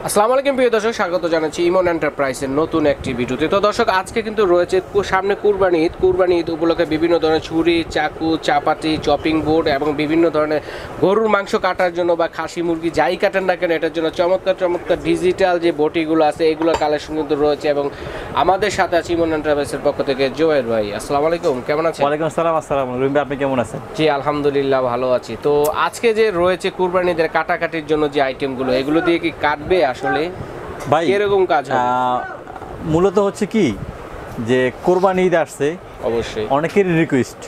আসসালামু আলাইকুম প্রিয় দর্শক, স্বাগত জানাচ্ছি ইমন এন্টারপ্রাইজের নতুন একটি ভিডিওতে। তো দর্শক, আজকে কিন্তু রয়েছে সামনে কুরবানি ঈদ উপলক্ষে বিভিন্ন ধরনের ছুরি, চাকু, চাপাতি, চপিং বোর্ড এবং বিভিন্ন ধরনের গরুর মাংস কাটার জন্য বা খাসি মুরগি যাই কাটেন না কেন এটার জন্য চমৎকার ডিজিটাল যে বটিগুলো আছে এগুলোর কালেকশন কিন্তু রয়েছে। এবং আমাদের সাথে আছে ইমন এন্টারপ্রাইজের পক্ষ থেকে জোয়েল ভাই। আসসালামু আলাইকুম, কেমন আছেন? ওয়ালাইকুম আসসালাম। আসসালাম রহিম ভাই, আপনি কেমন আছেন? জি আলহামদুলিল্লাহ ভালো আছি। তো আজকে যে রয়েছে কুরবানিদের কাটাকাটির জন্য যে আইটেমগুলো, এগুলো দিয়ে কি কাটবে আসলে ভাই? এরকম কাজ মূলত হচ্ছে কি যে কোরবানি ঈদ আসছে, অবশ্যই অনেকেরই রিকোয়েস্ট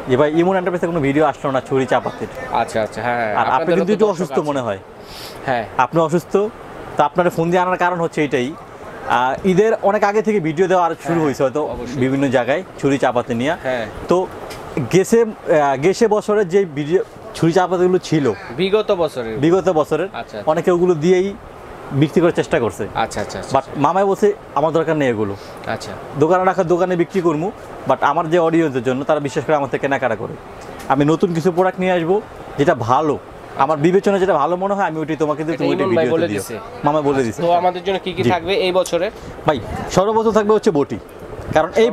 যে ভাই ইমন এন্টারপ্রাইজে কোনো ভিডিও আসলো না ছুরি চাপাতির। আচ্ছা, হ্যাঁ। আর আপনি কিন্তু একটু অসুস্থ মনে হয়। হ্যাঁ, আপনি অসুস্থ, তো আপনার ফোন দিয়ে আনার কারণ হচ্ছে এটাই, ঈদের অনেক আগে থেকে ভিডিও দেওয়া আর শুরু হয়েছে হয়তো বিভিন্ন জায়গায় ছুরি চাপাতি নিয়ে। হ্যাঁ, তো গেছে বছরের যে ভিডিও ছুরি চাপাতিগুলো ছিল বিগত বছরের অনেকে ওগুলো দিয়েই বিক্রি করার চেষ্টা করছে। আচ্ছা, বাট মামাই বলছে আমার দরকার নেই এগুলো, আচ্ছা দোকানে রাখার দোকানে বিক্রি করবো, বাট আমার যে অডিয়েন্সের জন্য তারা বিশেষ করে আমার থেকে কেনাকাটা করে, আমি নতুন কিছু প্রোডাক্ট নিয়ে আসবো যেটা ভালো, আমার বিবেচনা যেটা ভালো মনে হয় আমি ওইটাই তোমাকে মামা বলে দিচ্ছে। তো আমাদের জন্য কি কি থাকবে এই বছরে? ভাই সর্বপ্রথম থাকবে হচ্ছে বটি, কারণ এই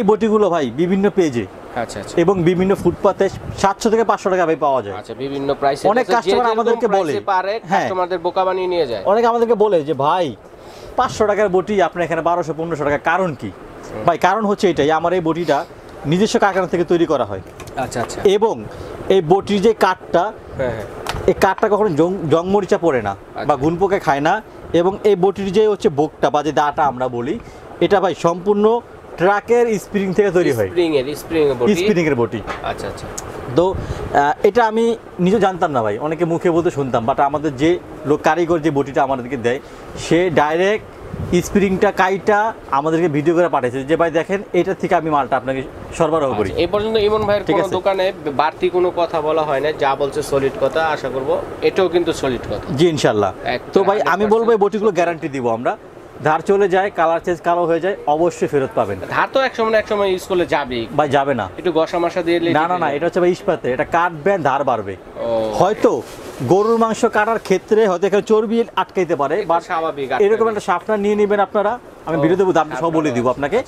বটিগুলো ভাই বিভিন্ন পেজে এবং বিভিন্ন ফুটপাতে 700 থেকে 500 টাকা ভাই পাওয়া যায়। আচ্ছা, বিভিন্ন প্রাইসে অনেক কাস্টমার আমাদেরকে বলে, কাস্টমারদের বোকা বানিয়ে নিয়ে যায়। অনেকে আমাদেরকে বলে যে ভাই 500 টাকার বটি আপনার এখানে 1200-1500 টাকা, কারণ কি? ভাই কারণ হচ্ছে এটাই, আমার এই বটিটা নিজস্ব কারখানা থেকে তৈরি করা হয়। আচ্ছা, এবং এই বটির যে কাঠটা, এই কাঠটা কখনো জং মরিচা পড়ে না বা গুণ পোকা খায় না। এবং এই বটির যে হচ্ছে বোকটা বা যে দাটা আমরা বলি, এটা ভাই সম্পূর্ণ ট্রাকের স্প্রিং থেকে তৈরি হয়, স্প্রিং এর বটি। আচ্ছা, তো এটা আমি নিজে জানতাম না ভাই, অনেকে মুখে বলতে শুনতাম, বাট আমাদের যে লোক কারিগর যে বটিটা আমাদেরকে দেয় সে ডাইরেক্ট স্প্রিংটা কাইটা আমাদেরকে ভিডিও করে পাঠিয়েছে যে ভাই দেখেন এটা থেকে আমি মালটা আপনাকে সরবরাহ করি। এই পর্যন্ত ইমন ভাইয়ের কোনো দোকানে বাড়তি কোনো কথা বলা হয় না, যা বলছে সলিড কথা। আশা করব এটাও কিন্তু সলিড কথা। জি ইনশাআল্লাহ। তো ভাই আমি বলবো এই বটিগুলো গ্যারান্টি দিব আমরা, ধার চলে যায়, কালার চেঞ্জ কালো হয়ে যায়, অবশ্যই ফেরত পাবেন। ধার তো এক সময় ইউজ করলে যাবে ভাই? যাবে না, একটু ঘষা মশা দিয়ে না, এটা হচ্ছে ভাই ইস্পাতে, এটা কাটবেন ধার বাড়বে। হয়তো গরুর মাংস কাটার ক্ষেত্রে হয়তো এখানে চর্বি আটকাইতে পারে, বা স্বাভাবিক এরকম একটা শাফনার নিয়ে নেবেন আপনারা, আমি ভিডিও দেবো, দামটা সব বলে দিব আপনাকে।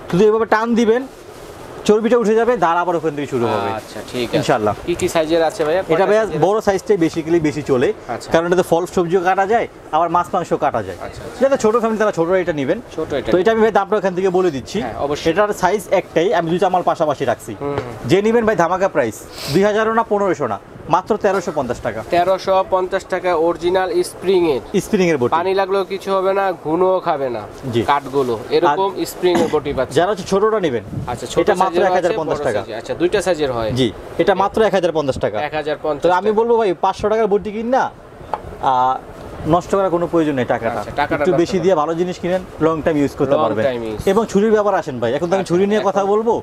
শুধু এইভাবে টান দিবেন, চর্বিটা উঠে যাবে, ধার আবার ওখান থেকে শুরু হবে। আচ্ছা ঠিক আছে, ইনশাআল্লাহ। কি সাইজের আছে ভাইয়া? এটা ভাইয়া বড় সাইজটাই বেশি চলে, কারণ এটাতে ফল সবজিও কাটা যায়, আবার মাছ মাংস কাটা যায়। যারা ছোট ফ্যামিলি তারা ছোট এটা নেবেন। তো এটা আমি ভাই দামটা এখান থেকে বলে দিচ্ছি। এটার সাইজ একটাই, আমি দুইটা মাল পাশাপাশি রাখছি। যে নেবেন ভাই ধামাকা প্রাইস 2000 না 1500 না, মাত্র 1350 টাকা। 1350 টাকা অরিজিনাল স্প্রিং এর বটি, পানি লাগলেও কিছু হবে না, ঘুনোও খাবে না কাঠগুলো, এরকম স্প্রিং এর বটি পাচ্ছেন। যারা হচ্ছে ছোটটা নেবেন, আচ্ছা এটা মাত্র 1050 টাকা। আচ্ছা, দুইটা সাইজের হয়। জি, এটা মাত্র 1050 টাকা। 1050। তো আমি বলবো ভাই 500 টাকার বটি কিন না, নষ্ট করার কোনো প্রয়োজন নেই। টাকাটা একটু বেশি দিয়ে ভালো জিনিস কিনেন, লং টাইম ইউজ করতে পারবেন। এবং ছুরির ব্যাপার আসেন ভাই, এখন তো আমি ছুরি নিয়ে কথা বলবো।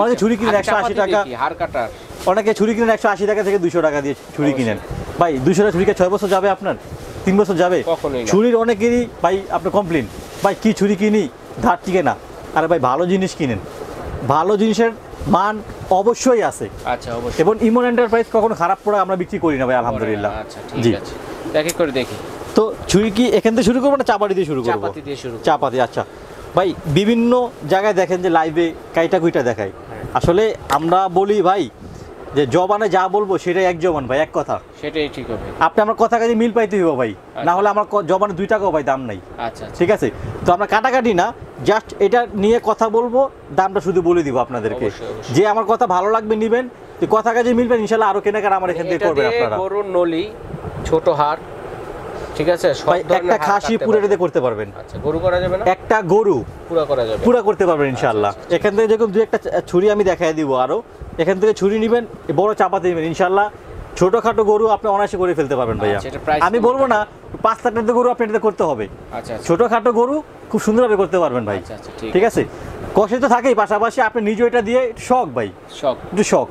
অনেকে ছুরি কিনেন 180 টাকা, হাড় কাটার, অনেকে ছুরি কিনেন 180 টাকা থেকে 200 টাকা দিয়ে ছুরি কিনেন। ভাই 200 টাকা ছুরিকে 6 বছর যাবে আপনার? 3 বছর যাবে? ছুরির অনেকেরই ভাই আপনার কমপ্লেন, ভাই কি ছুরি কিনি ধার টিকে না। আরে ভাই ভালো জিনিস কিনেন, ভালো জিনিসের মান অবশ্যই আছে। আচ্ছা, অবশ্যই। এবং ইমন এন্টারপ্রাইজ কখনো খারাপ প্রোডাক্ট আমরা বিক্রি করি না ভাই, আলহামদুলিল্লাহ। আচ্ছা ঠিক আছে, দেখি করে দেখি। তো ছুরি কি এখান থেকে শুরু করবো না চাপাতি দিয়ে শুরু করবো? চাপাতি। আচ্ছা ভাই, বিভিন্ন জায়গায় দেখেন যে লাইভে কাইটা কুইটা দেখায়, আসলে আমরা বলি ভাই যে জবানে যা বলবো সেটাই এক জবান ভাই, এক কথা, সেটাই ঠিক হবে। আপনি আমার কথা কাজে মিল পাইতে হইব ভাই, না হলে আমার জবানে 2 টাকাও ভাই দাম নাই। আচ্ছা ঠিক আছে, তো আমরা কাটাকাটি না, জাস্ট এটা নিয়ে কথা বলবো, দামটা শুধু বলে দিব আপনাদেরকে। যে আমার কথা ভালো লাগবে নিবেন, যে কথা কাজে মিলবেন, ইনশাআল্লাহ আরো কেনাকাটা আমার এখান থেকে করবেন আপনারা। গরুর নলি, ছোট হাড়, ঠিক আছে, সব ধরনের একটা খাসি পুরোটাতে করতে পারবেন। আচ্ছা, গরু করা যাবে না? একটা গরু পুরো করতে পারবেন ইনশাআল্লাহ। এখান থেকে যেরকম দুই একটা ছুরি আমি দেখাই দিব, আরো এখান থেকে ছুরি নেবেন, বড় চাপাতি নেবেন, ইনশাআল্লাহ ছোটখাটো গরু আপনি অনায়াসে করে ফেলতে পারবেন ভাইয়া। আমি বলবো না 5 লাখ টাকার গরু আপনি এটা করতে হবে। আচ্ছা, ছোটখাটো গরু খুব সুন্দরভাবে করতে পারবেন ভাই। ঠিক আছে, কষ্ট তো থাকেই, পাশাপাশি আপনি নিজে এটা দিয়ে শখ ভাই, একটু শখ।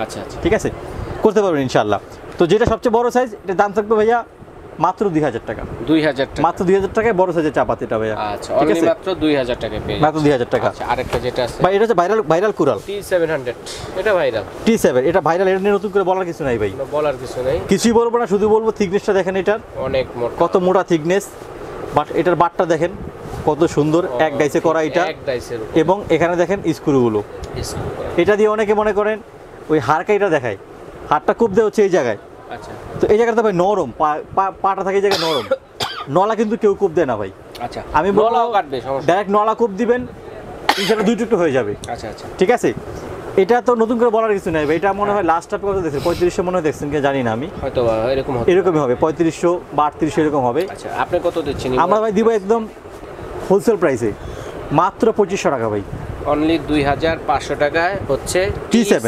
আচ্ছা, ঠিক আছে, করতে পারবেন ইনশাআল্লাহ। তো যেটা সবচেয়ে বড় সাইজ, এটা দাম থাকবে ভাইয়া মাত্র 2000 টাকা। 2000 টাকা, মাত্র 2000 টাকায় বড় সাইজের চাপাতি এটা ভাইয়া। আচ্ছা, অনলি মাত্র 2000 টাকা পেয়ে মাত্র 2000 টাকা। আচ্ছা, আরেকটা যেটা আছে ভাই এটা হচ্ছে ভাইরাল কুরাল T700, এটা ভাইরাল। T7 এটা ভাইরাল, এটা নিয়ে নতুন করে বলার কিছু নাই ভাই, বলার কিছু নাই, কিছুই বলবো না, শুধু বলবো থিকনেসটা দেখেন এটার অনেক মোটা, কত মোটা থিকনেস, বাট এটার বাটটা দেখেন কত সুন্দর, এক ডাইসে করা এটা, এক ডাইসের, এবং এখানে দেখেন স্ক্রুগুলো, এটা দিয়ে অনেকে মনে করেন ওই হাড়কাইটা দেখায়, হাড়টা খুব দেওয়া হচ্ছে এই জায়গায়। আচ্ছা, তো এই জায়গাটা ভাই নরম, পাটা থাকে এই জায়গায় নরম, নলা কিন্তু কেউ কূপ দেয় না ভাই। আচ্ছা, আমি বলবো নলাও কাটবে, সমস্যা ডাইরেক্ট নলা কূপ দিবেন, ইনশাআল্লাহ 2 টুকরো হয়ে যাবে। আচ্ছা আচ্ছা, ঠিক আছে, এটা তো নতুন করে বলার কিছু নাই ভাই, এটা মনে হয় লাস্ট টাইম কত দেখছেন, 3500 মনে হয় দেখছেন কি জানি না আমি, হয়তো এরকম হবে, এরকমই হবে 3500 বা 3800 এরকম হবে। আচ্ছা, আপনি কত দিচ্ছেন? আমরা ভাই দিব একদম হোলসেল প্রাইসে মাত্র 2500 টাকা ভাই, অনলি 2500 টাকায় হচ্ছে T7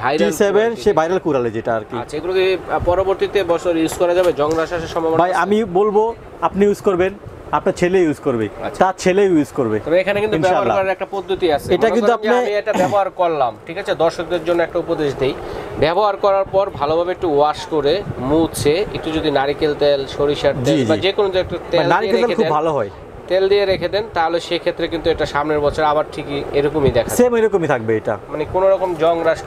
ভাইরাল T7 সে ভাইরাল কুরালে যেটা আর কি। আচ্ছা, এগুলো কি পরবর্তীতে বছর ইউজ করা যাবে? জং রাসার সম্ভাবনা ভাই আমি বলবো আপনি ইউজ করবেন, আপনার ছেলে ইউজ করবে, তার ছেলে ইউজ করবে। তবে এখানে কিন্তু ব্যবহার করার একটা পদ্ধতি আছে, এটা কিন্তু আপনি আমি এটা ব্যবহার করলাম, ঠিক আছে, দর্শকদের জন্য একটা উপদেশ দেই, ব্যবহার করার পর ভালোভাবে একটু ওয়াশ করে মুছে, একটু যদি নারকেল তেল, সরিষার তেল বা যে কোনো একটা তেল নারকেল তেল খুব ভালো হয়, তেল দিয়ে রেখে দেন, তাহলে সেই ক্ষেত্রে কিন্তু এটা সামনের বছর আবার ঠিকই এরকমই দেখাবে, সেম এরকমই থাকবে এটা, মানে কোনো রকম জং রাশ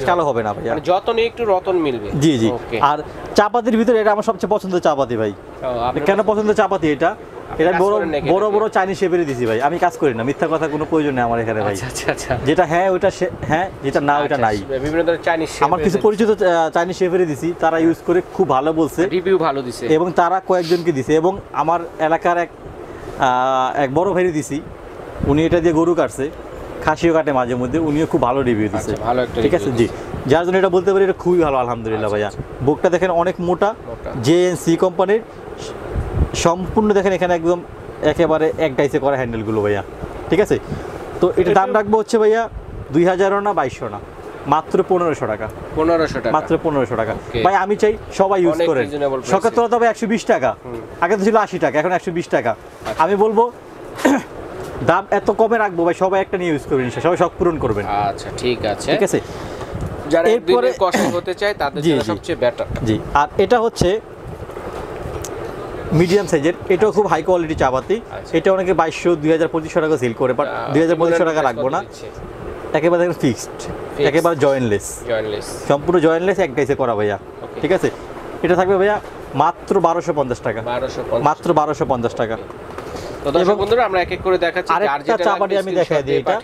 কালো হবে না ভাই, মানে যতন একটু রতন মিলবে। জি জি। আর চাপাতির ভিতরে এটা আমার সবচেয়ে পছন্দের চাপাতি ভাই। কেন পছন্দের চাপাতি এটা? এটা বড় বড় চাইনিজ শেপেরই দিছি ভাই, আমি কাজ করি না, মিথ্যা কথা কোনো প্রয়োজন নেই আমার এখানে ভাই। আচ্ছা আচ্ছা, যেটা হ্যাঁ ওইটা হ্যাঁ, যেটা না ওইটা নাই, বিভিন্ন ধরনের চাইনিজ আমার কিছু পরিচিত চাইনিজ শেফেরই দিছি, তারা ইউজ করে খুব ভালো বলছে, রিভিউ ভালো দিছে, এবং তারা কয়েকজনকে দিছে, এবং আমার এলাকার এক বড় ভাইরে দিছি, উনি এটা দিয়ে গরু কাটছে, খাসিও কাটে মাঝে মধ্যে, উনিও খুব ভালো রিভিউ দিছে। ভালো একটা, ঠিক আছে জি, যার জন্য এটা বলতে পারি এটা খুবই ভালো আলহামদুলিল্লাহ ভাইয়া। বুকটা দেখেন অনেক মোটা, JNC কোম্পানির, সম্পূর্ণ দেখেন এখানে একদম একেবারে এক ডাইসে করা হ্যান্ডেলগুলো ভাইয়া। ঠিক আছে, তো এটা দাম রাখবো হচ্ছে ভাইয়া 2000 না 2200 না, মাত্র 1500 টাকা। 1500 টাকা, মাত্র 1500 টাকা ভাই। আমি চাই সবাই ইউজ করেন, শখের তোলা তবে 120 টাকা, আগে তো ছিল 80 টাকা, এখন 120 টাকা। আমি বলবো দাম এত কমে রাখবো ভাই, সবাই একটা নিয়ে ইউজ করবেন, সবাই শখ পূরণ করবেন। আচ্ছা ঠিক আছে, ঠিক আছে, যারা এরপরে কষ্ট হতে চায় তাদের জন্য সবচেয়ে বেটার। জি, আর এটা হচ্ছে মিডিয়াম সাইজের, এটাও খুব হাই কোয়ালিটি চাপাতি, এটা অনেকে 2200 2000 2500 টাকা সেল করে, বাট 2000 2500 টাকা রাখবো না, একেবারে ফিক্সড, একেবারে জয়েন্টলেস, সম্পূর্ণ জয়েন্টলেস, এক ডাইসে করা ভাইয়া। ঠিক আছে, এটা থাকবে ভাইয়া মাত্র 1250 টাকা, মাত্র 1250 টাকা। তো দর্শক বন্ধুরা, আমরা এক এক করে দেখাচ্ছি, আরেকটা চাপাটি আমি দেখাই দিই, এটা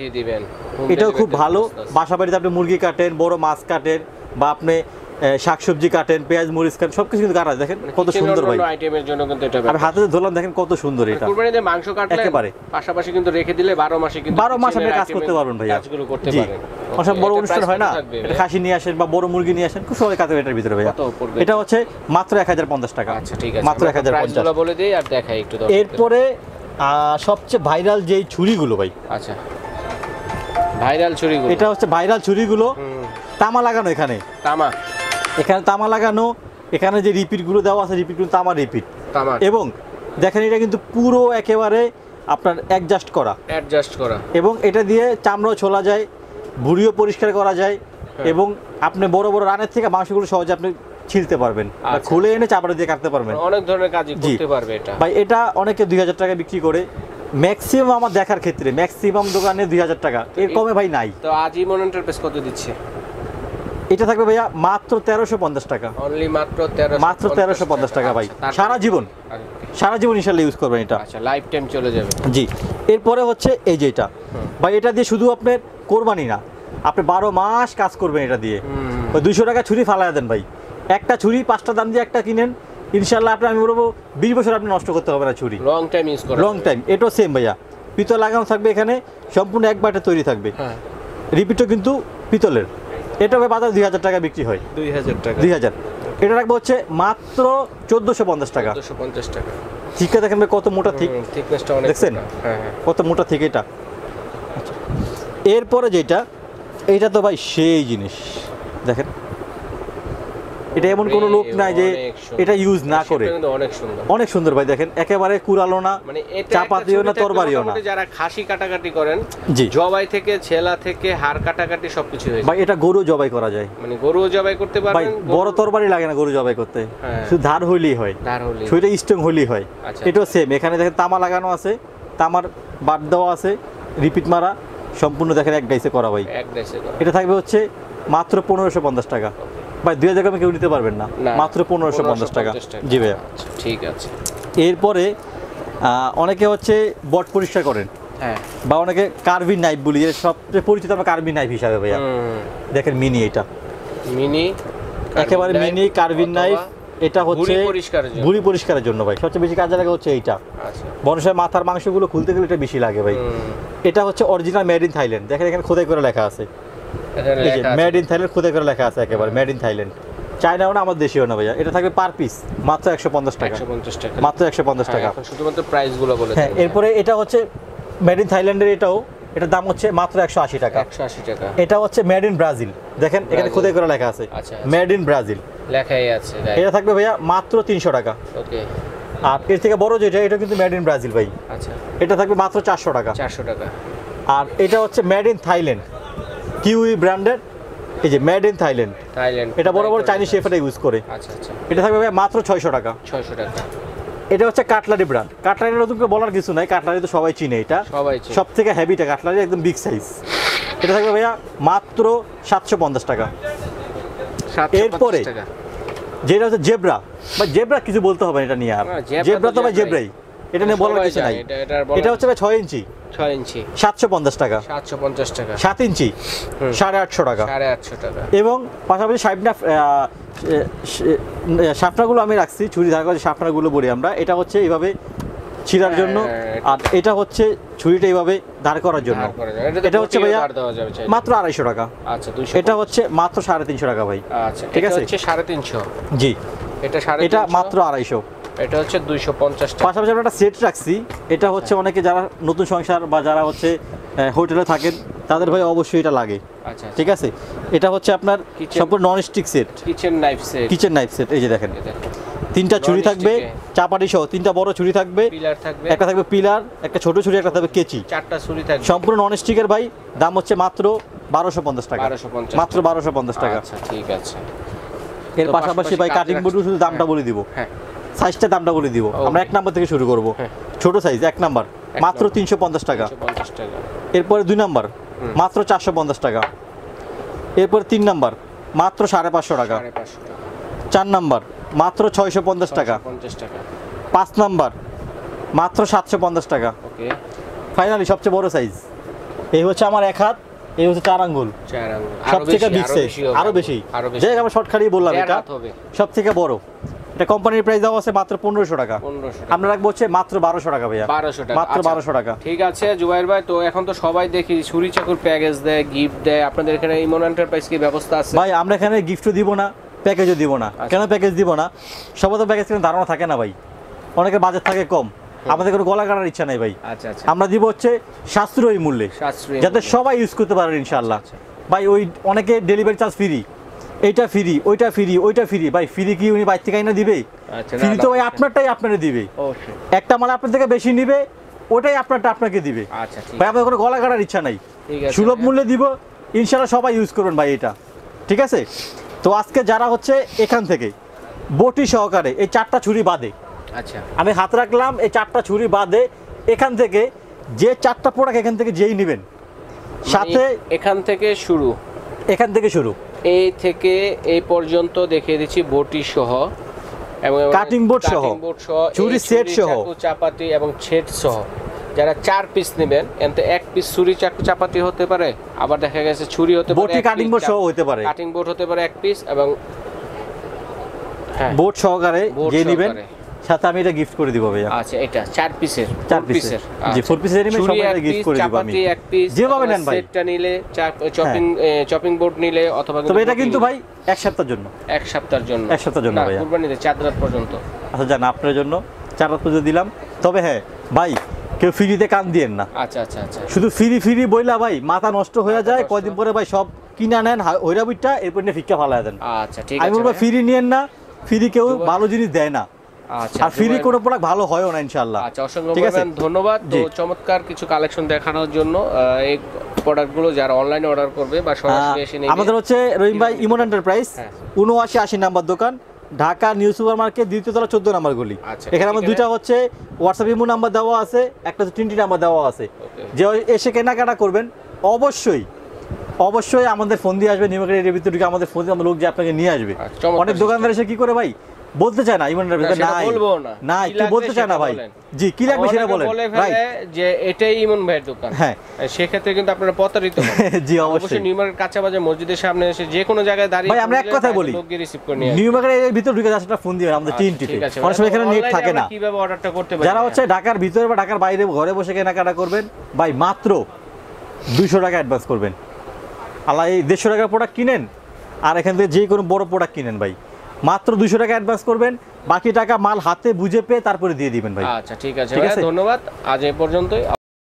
এটাও খুব ভালো, বাসাবাড়িতে আপনি মুরগি কাটেন, বড় মাছ কাটেন, বা আপনি শাকসবজি কাটেন, পেঁয়াজ মরিচ কাটেন, সবকিছু কিন্তু কাটা, দেখেন কত সুন্দর ভাই, আইটেমের জন্য কিন্তু এটা আমি হাতে ধরলাম, দেখেন কত সুন্দর এটা। কুরবানিতে মাংস কাটলে একেবারে পাশাপাশি কিন্তু রেখে দিলে 12 মাসে কিন্তু 12 মাস আপনি কাজ করতে পারবেন ভাইয়া, কাজগুলো করতে পারেন। অসব বড় অনুষ্ঠান হয় না, এটা খাসি নিয়ে আসেন বা বড় মুরগি নিয়ে আসেন, খুব সবাই কাটে এটার ভিতরে ভাইয়া। এটা হচ্ছে মাত্র 1050 টাকা। আচ্ছা ঠিক আছে, মাত্র 1050 বলে দেই আর দেখাই একটু। এরপরে সবচেয়ে ভাইরাল যেই ছুরিগুলো ভাই, আচ্ছা ভাইরাল ছুরিগুলো, এটা হচ্ছে ভাইরাল ছুরিগুলো, তামা লাগানো, এখানে তামা লাগানো, এখানে যে রিপিটগুলো দেওয়া আছে, রিপিটগুলো তামা রিপিট, এবং দেখেন এটা কিন্তু পুরো একেবারে আপনার অ্যাডজাস্ট করা, এবং এটা দিয়ে চামড়াও ছোলা যায়, ভুঁড়িও পরিষ্কার করা যায়, এবং আপনি বড় বড় রানের থেকে মাংসগুলো সহজে আপনি ছিলতে পারবেন, খুলে এনে চাপড়া দিয়ে কাটতে পারবেন, অনেক ধরনের কাজ করতে পারবে এটা ভাই। এটা অনেকে 2000 টাকা বিক্রি করে, ম্যাক্সিমাম আমার দেখার ক্ষেত্রে ম্যাক্সিমাম দোকানে 2000 টাকা, এর কমে ভাই নাই। তো আজিমন এন্টারপ্রাইজ কত দিচ্ছে? এটা থাকবে ভাইয়া মাত্র 1350 টাকা, অনলি মাত্র 1350 টাকা ভাই, সারা জীবন ইনশাআল্লাহ ইউজ করবেন এটা। আচ্ছা, লাইফ টাইম চলে যাবে। জি, এরপরে হচ্ছে এই যে এটা ভাই, এটা দিয়ে শুধু আপনার কোরবানি না, আপনি 12 মাস কাজ করবেন এটা দিয়ে। 200 টাকা ছুরি ফালায়া দেন ভাই, একটা ছুরি 5টা দাম দিয়ে একটা কিনেন, ইনশাআল্লাহ আপনি, আমি বলবো 20 বছর আপনি নষ্ট করতে হবে না ছুরি, লং টাইম ইউজ করবেন, লং টাইম। এটাও সেম ভাইয়া, পিতল লাগানো থাকবে এখানে, সম্পূর্ণ এক বাটে তৈরি থাকবে, রিপিটও কিন্তু পিতলের। এটা বাজারে 2000 টাকা বিক্রি হয়, 2000। এটা রাখবো হচ্ছে মাত্র 1450 টাকা। ঠিক আছে, দেখেন কত মোটা, থিকনেসটা অনেক, দেখছেন কত মোটা ঠিক এটা। আচ্ছা, এরপরে যেটা, এইটা তো ভাই সেই জিনিস, দেখেন এটা এমন কোনো লোক নাই যে এটা ইউজ না করে। অনেক সুন্দর, অনেক সুন্দর ভাই, দেখেন একেবারে কুরালো না, মানে চাপাতিও না, তরবারিও না। যারা খাসি কাটাকাটি করেন, জি, জবাই থেকে ছেলা থেকে হাড় কাটাকাটি সবকিছু হয়ে যায় ভাই। এটা গরু জবাই করা যায়, মানে গরু জবাই করতে ভাই। পারবেন, বড় তরবারি লাগে না গরু জবাই করতে, শুধু ধার হইলেই হয়, ধার হইলেই, সেটা স্ট্রং হইলেই হয়। এটাও সেম, এখানে দেখেন তামা লাগানো আছে, তামার বাদ দেওয়া আছে, রিপিট মারা, সম্পূর্ণ দেখেন এক ডাইসে করা ভাই। এক ডাইসে করা। এটা থাকবে হচ্ছে মাত্র 1550 টাকা ভাই। 2000 টাকা কেউ নিতে পারবেন না, মাত্র 1550 টাকা। জি ভাইয়া, ঠিক আছে। এরপরে অনেকে হচ্ছে বট পরিষ্কার করেন, হ্যাঁ, বা অনেকে কার্ভিং নাইফ বলি, এর সবচেয়ে পরিচিত আমরা কার্ভিং নাইফ হিসাবে ভাইয়া। দেখেন মিনি, এটা মিনি, একেবারে মিনি কার্ভিং নাইফ। এটা হচ্ছে ভুঁড়ি পরিষ্কারের জন্য ভাই, সবচেয়ে বেশি কাজে লাগে হচ্ছে এইটা। মানুষের মাথার মাংসগুলো খুলতে গেলে এটা বেশি লাগে ভাই। এটা হচ্ছে অরিজিনাল মেড ইন থাইল্যান্ড, দেখেন এখানে খোদাই করে লেখা আছে, মেড ইন থাইল্যান্ড খোদাই করে লেখা আছে, একেবারে মেড ইন থাইল্যান্ড। চায়নাও না, আমার দেশীয় না ভাইয়া। এটা থাকবে পার পিস মাত্র 150 টাকা, মাত্র 150 টাকা। শুধুমাত্র প্রাইসগুলো বলে। হ্যাঁ, এরপরে এটা হচ্ছে মেড ইন থাইল্যান্ডের, এটার দাম হচ্ছে মাত্র 180 টাকা। 180 টাকা। এটা হচ্ছে মেড ইন ব্রাজিল, দেখেন এখানে খোদাই করে লেখা আছে মেড ইন ব্রাজিল লেখাই আছে। এটা থাকবে ভাইয়া মাত্র 300 টাকা। ওকে। আর এর থেকে বড় যেটা, এটা কিন্তু মেড ইন ব্রাজিল ভাই। আচ্ছা, এটা থাকবে মাত্র 400 টাকা। 400 টাকা। আর এটা হচ্ছে মেড ইন থাইল্যান্ড, কিউই ব্র্যান্ডের, এই যে মেড ইন থাইল্যান্ড। এটা বড় বড় চাইনিজ শেফরা ইউজ করে। আচ্ছা আচ্ছা। এটা থাকবে ভাই মাত্র 600 টাকা। 600 টাকা। এটা হচ্ছে কাটলারি ব্র্যান্ড। কাটলারি নতুন করে বলার কিছু নাই, কাটলারি তো সবাই চিনে, এটা সব থেকে হেভিটা কাটলারি, একদম বিগ সাইজ। এটা থাকবে ভাইয়া মাত্র 750 টাকা। এরপরে যেটা হচ্ছে জেব্রা, বা জেব্রা কিছু বলতে হবে এটা নিয়ে, আর জেব্রা তো ভাই জেব্রাই, এটা নিয়ে বলার কিছু নাই। এটা হচ্ছে ভাই 6 ইঞ্চি, 6 ইঞ্চি 750 টাকা। 750 টাকা। 7 ইঞ্চি 850 টাকা। 850 টাকা। এবং পাশাপাশি শাফনাগুলো আমি রাখছি, ছুরি ধার করে শাফনাগুলো বলি আমরা। এটা হচ্ছে এইভাবে ছিঁড়ার জন্য, আর এটা হচ্ছে ছুরিটা এইভাবে ধার করার জন্য। এটা হচ্ছে ভাইয়া মাত্র 250 টাকা। আচ্ছা, এটা হচ্ছে মাত্র 350 টাকা ভাই। আচ্ছা, ঠিক আছে, 350। জি, এটা মাত্র 250। এটা হচ্ছে 250 টাকা। পাশাপাশি আমরা একটা সেট রাখছি, এটা হচ্ছে অনেকে যারা নতুন সংসার বা যারা হচ্ছে হোটেলে থাকেন, তাদের ভাই অবশ্যই এটা লাগে। আচ্ছা, ঠিক আছে। এটা হচ্ছে আপনার সম্পূর্ণ non stick set, kitchen knife set. এই যে দেখেন, 3টা ছুরি থাকবে, চাপাটি সহ 3টা বড় ছুরি থাকবে, একটা থাকবে পিলার, একটা ছোট ছুরি, একটা থাকবে কেচি, 4টা ছুরি থাকবে, সম্পূর্ণ নন স্টিকের ভাই। দাম হচ্ছে মাত্র 1250 টাকা। মাত্র 1250 টাকা। আচ্ছা, ঠিক আছে। এর পাশাপাশি ভাই কাটিং বোর্ড, শুধু দামটা বলে দিব, হ্যাঁ, সাইজটা দামটা বলে দিব। আমরা 1 নাম্বার থেকে শুরু করব। ছোট সাইজ 1 নাম্বার মাত্র 350 টাকা। এরপরে 2 নাম্বার মাত্র 450 টাকা। এরপর 3 নাম্বার মাত্র 550 টাকা। 4 নাম্বার মাত্র 650 টাকা। 5 নাম্বার মাত্র 750 টাকা। ওকে। ফাইনালি সবচেয়ে বড় সাইজ, এই হচ্ছে আমার 1 হাত, এই হচ্ছে 4 আঙ্গুল, সবথেকে বিগ সাইজ, আরো বেশি। যাই আমরা শর্টকাটই বললাম, এটা সবথেকে বড়। এটা কোম্পানির প্রাইস দেওয়া আছে মাত্র 1500 টাকা। আমরা রাখবো হচ্ছে মাত্র 1200 টাকা ভাইয়া। 1200 টাকা, মাত্র 1200 টাকা। ঠিক আছে জুবাইর ভাই, তো এখন তো সবাই দেখি ছুরি চাকুর প্যাকেজ দেয়, গিফট দেয়, আপনাদের এখানে ইমন এন্টারপ্রাইজ কি ব্যবস্থা আছে? ভাই আমরা এখানে গিফটও দিব না, প্যাকেজও দিব না। কেন প্যাকেজ দিব না? সবার তো প্যাকেজ কেন ধারণা থাকে না ভাই, অনেকের বাজেট থাকে কম, আমাদের কোনো গলা কাটার ইচ্ছা নাই ভাই। আচ্ছা আচ্ছা, আমরা দিব হচ্ছে সাশ্রয়ী মূল্যে, যাতে সবাই ইউজ করতে পারে ইনশাআল্লাহ। ভাই ওই অনেকে ডেলিভারি চার্জ ফ্রি, এইটা ফ্রি, ওইটা ফ্রি, ওইটা ফ্রি। ভাই ফ্রি কি উনি বাইরে থেকে আইনা দিবে? ফ্রি তো ভাই আপনারটাই আপনারে দিবে। একটা মাল আপনার থেকে বেশি নিবে, ওটাই আপনারটা আপনাকে দিবে। আচ্ছা, ভাই আমাদের কোনো গলা কাটার ইচ্ছা নাই, সুলভ মূল্যে দিব ইনশাআল্লাহ, সবাই ইউজ করবেন ভাই এটা, ঠিক আছে? তো আজকে যারা হচ্ছে এখান থেকে বটি সহকারে এই 4টা ছুরি বাদে, আচ্ছা আমি হাত রাখলাম, এই 4টা ছুরি বাদে এখান থেকে যে 4টা প্রোডাক্ট এখান থেকে যেই নেবেন, সাথে এখান থেকে শুরু, এখান থেকে শুরু, এই থেকে এই পর্যন্ত দেখিয়ে দিচ্ছি বটি সহ এবং কাটিং বোর্ড সহ, ছুরি সেট সহ, চাপাতি এবং ছেদ সহ। যারা 4 পিস নেবেন, এতে 1 পিস ছুরি চাকু চাপাতি হতে পারে, আবার দেখা গেছে ছুরি হতে পারে, বটি কাটিং বোর্ড সহ হতে পারে, কাটিং বোর্ড হতে পারে 1 পিস, এবং হ্যাঁ বোর্ড সহকারে যে নেবেন সাথে আমি এটা গিফট করে দিব ভাইয়া। আচ্ছা, এটা 4 পিসের, 4 পিসের, জি 4 পিসের নিলে সবাইকে গিফট করে দিব আমি। 1 পিস যেভাবে নেন ভাই, সেটটা নিলে চপিং বোর্ড নিলে অথবা, তবে এটা কিন্তু ভাই 1 সপ্তাহের জন্য, 1 সপ্তাহের জন্য, 1 সপ্তাহের জন্য ভাই, কুরবানিতে 4 রাত পর্যন্ত। আচ্ছা জান, আপনার জন্য 4 রাত পর্যন্ত দিলাম। তবে হ্যাঁ ভাই, কেউ ফ্রিতে কান দিয়েন না। আচ্ছা আচ্ছা আচ্ছা, শুধু ফ্রি ফ্রি বইলা ভাই মাথা নষ্ট হয়ে যায়, কয়দিন পরে ভাই সব কিনা নেন হইরা বুইটা এরপর নিয়ে ফিক্কা ফালায় দেন। আচ্ছা ঠিক আমি আছে বলবো ফ্রি নিয়েন না, ফ্রি কেউ ভালো জিনিস দেয় না, আচ্ছা আর ফ্রি কোনো প্রোডাক্ট ভালো হয়ও না ইনশাআল্লাহ। আচ্ছা অসংখ্য ধন্যবাদ। তো চমৎকার কিছু কালেকশন দেখানোর জন্য এই প্রোডাক্টগুলো যারা অনলাইনে অর্ডার করবে বা সরাসরি এসে নিবে, আমাদের হচ্ছে রহিম ভাই ইমন এন্টারপ্রাইজ 7980 নাম্বার দোকান, ঢাকা নিউ সুপার মার্কেট, দ্বিতীয় তলা 14 নাম্বার গলি। এখানে আমার দুইটা হচ্ছে হোয়াটসঅ্যাপ ইমো নাম্বার দেওয়া আছে, একটা হচ্ছে টিনটি নাম্বার দেওয়া আছে। যে এসে কেনাকাটা করবেন অবশ্যই অবশ্যই আমাদের ফোন দিয়ে আসবে, নিউ মার্কেটের ভিতর থেকে আমাদের ফোন দিয়ে লোক যে আপনাকে নিয়ে আসবে। অনেক দোকানদার এসে কি করে ভাই বলতে চায় না ইমন এন্টারপ্রাইজ না কি বলতে চায় না ভাই, জি কি লাগবে সেটা বলেন ভাই, যে এটাই ইমন ভাইয়ের দোকান। হ্যাঁ সেক্ষেত্রে কিন্তু আপনারা প্রতারিত হন। জি অবশ্যই নিউ মার্কেট কাঁচা বাজার মসজিদের সামনে এসে যে কোনো জায়গায় দাঁড়িয়ে ভাই আমরা এক কথাই বলি, নিউ মার্কেটের ভিতর ঢুকে যাচ্ছে ফোন দিবেন আমাদের টিনটিতে, অনেক সময় এখানে নেট থাকে না। কিভাবে অর্ডারটা করতে পারেন? যারা হচ্ছে ঢাকার ভিতরে বা ঢাকার বাইরে ঘরে বসে কেনাকাটা করবেন ভাই মাত্র 200 টাকা অ্যাডভান্স করবেন। আল্লাহ এই 150 টাকার প্রোডাক্ট কিনেন আর এখান থেকে যে কোনো বড় প্রোডাক্ট কিনেন ভাই মাত্র 200 টাকা অ্যাডভান্স করবেন, বাকি টাকা মাল হাতে বুঝে পেয়ে তারপরে দিয়ে দিবেন ভাই। আচ্ছা ঠিক আছে, ধন্যবাদ। আজ এ পর্যন্তই।